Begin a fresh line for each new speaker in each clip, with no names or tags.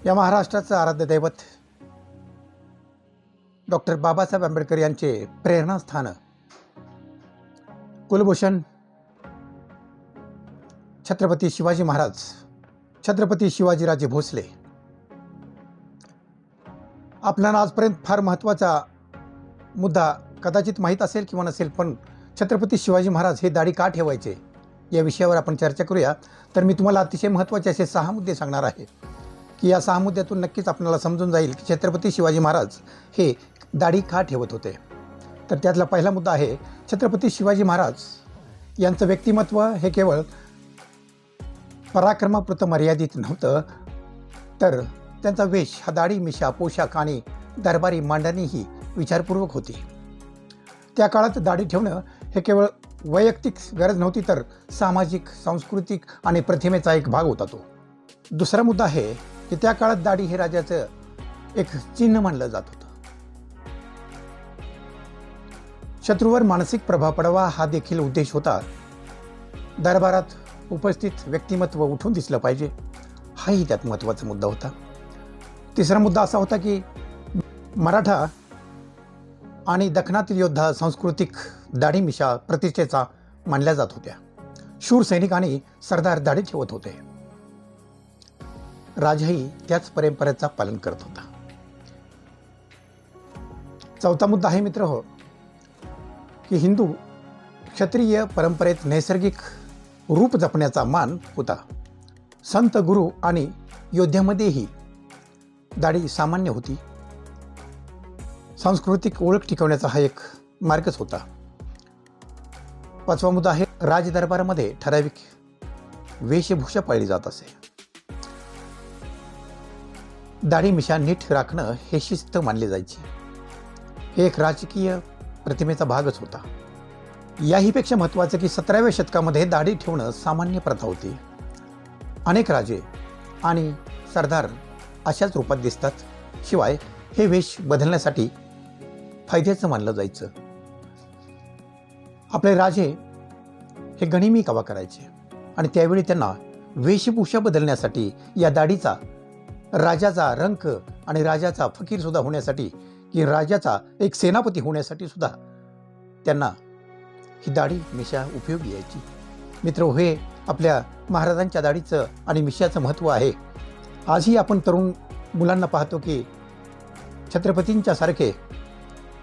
या महाराष्ट्राचं आराध्य दैवत डॉक्टर बाबासाहेब आंबेडकर यांचे प्रेरणास्थान कुलभूषण छत्रपती शिवाजी महाराज, छत्रपती शिवाजीराजे भोसले. आपल्याला आजपर्यंत फार महत्त्वाचा मुद्दा कदाचित माहीत असेल किंवा नसेल, पण छत्रपती शिवाजी महाराज हे दाढी का ठेवायचे या विषयावर आपण चर्चा करूया. तर मी तुम्हाला अतिशय महत्त्वाचे असे 6 मुद्दे सांगणार आहे की या 6 मुद्द्यातून नक्कीच आपल्याला समजून जाईल की छत्रपती शिवाजी महाराज हे दाढी का ठेवत होते. तर त्यातला पहिला मुद्दा आहे, छत्रपती शिवाजी महाराज यांचं व्यक्तिमत्व हे केवळ पराक्रमापुरतं मर्यादित नव्हतं, तर त्यांचा वेश हा दाढी, मिशा, पोशाख आणि दरबारी मांडणीही विचारपूर्वक होती. त्या काळात दाढी ठेवणं हे केवळ वैयक्तिक गरज नव्हती, तर सामाजिक, सांस्कृतिक आणि प्रतिमेचा एक भाग होता तो. दुसरा मुद्दा आहे की त्या काळात दाढी हे राजाचं एक चिन्ह मानलं जात होतं. शत्रूवर मानसिक प्रभाव पडावा हा देखील उद्देश होता. दरबारात उपस्थित व्यक्तिमत्व उठून दिसलं पाहिजे, हाही त्यात महत्त्वाचा मुद्दा होता. तिसरा मुद्दा असा होता की मराठा आणि दख्खनातील योद्धा सांस्कृतिक दाढी मिशा प्रतिष्ठेचा मानल्या जात होत्या. शूर सैनिक आणि सरदार दाढी ठेवत होते. राजाही त्याच परंपरेचा पालन करत होता. चौथा मुद्दा आहे मित्र हो की हिंदू क्षत्रिय परंपरेत नैसर्गिक रूप जपण्याचा मान होता. संत, गुरु आणि योद्ध्यामध्येही दाढी सामान्य होती. सांस्कृतिक ओळख टिकवण्याचा हा एक मार्गच होता. पाचवा मुद्दा आहे, राजदरबारामध्ये ठराविक वेशभूषा पाळली जात असे. दाढी मिशा नीट राखणं हे शिस्त मानले जायची. हे एक राजकीय प्रतिमेचा भागच होता. याहीपेक्षा महत्त्वाचं की 17व्या शतकामध्ये दाढी ठेवणं सामान्य प्रथा होती. अनेक राजे आणि सरदार अशाच रूपात दिसतात. शिवाय हे वेश बदलण्यासाठी फायद्याचं मानलं जायचं. आपले राजे हे गनिमी कावा करायचे आणि त्यावेळी त्यांना वेशभूषा बदलण्यासाठी या दाढीचा राजाचा रंक आणि राजाचा फकीर सुद्धा होण्यासाठी की राजाचा एक सेनापती होण्यासाठी सुद्धा त्यांना ही दाढी मिशा उपयोगी यायची. मित्र, हे आपल्या महाराजांच्या दाढीचं आणि मिशाचं महत्त्व आहे. आजही आपण तरुण मुलांना पाहतो की छत्रपतींच्या सारखे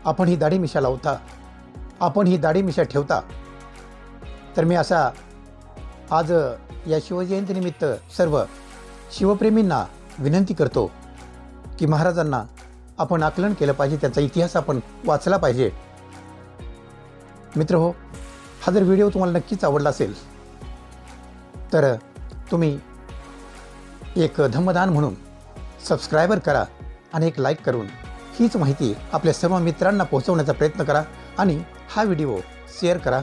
आपण ही दाढी मिशा लावता, आपण ही दाढी मिशा ठेवता. तर मी असा आज या शिवजयंतीनिमित्त सर्व शिवप्रेमींना विनंती करतो की महाराजांना आपण आकलन केलं पाहिजे, त्यांचा इतिहास आपण वाचला पाहिजे. मित्र हो, हा जर व्हिडिओ तुम्हाला नक्कीच आवडला असेल तर तुम्ही एक धम्मदान म्हणून सबस्क्रायबर करा आणि एक लाईक करून हीच माहिती आपल्या सर्व मित्रांना पोहोचवण्याचा प्रयत्न करा आणि हा व्हिडिओ शेअर करा.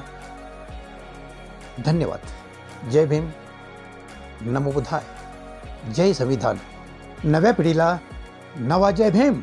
धन्यवाद. जय भीम, नमो बुद्धाय, जय संविधान. नव्या पिढीला नवा जय भीम.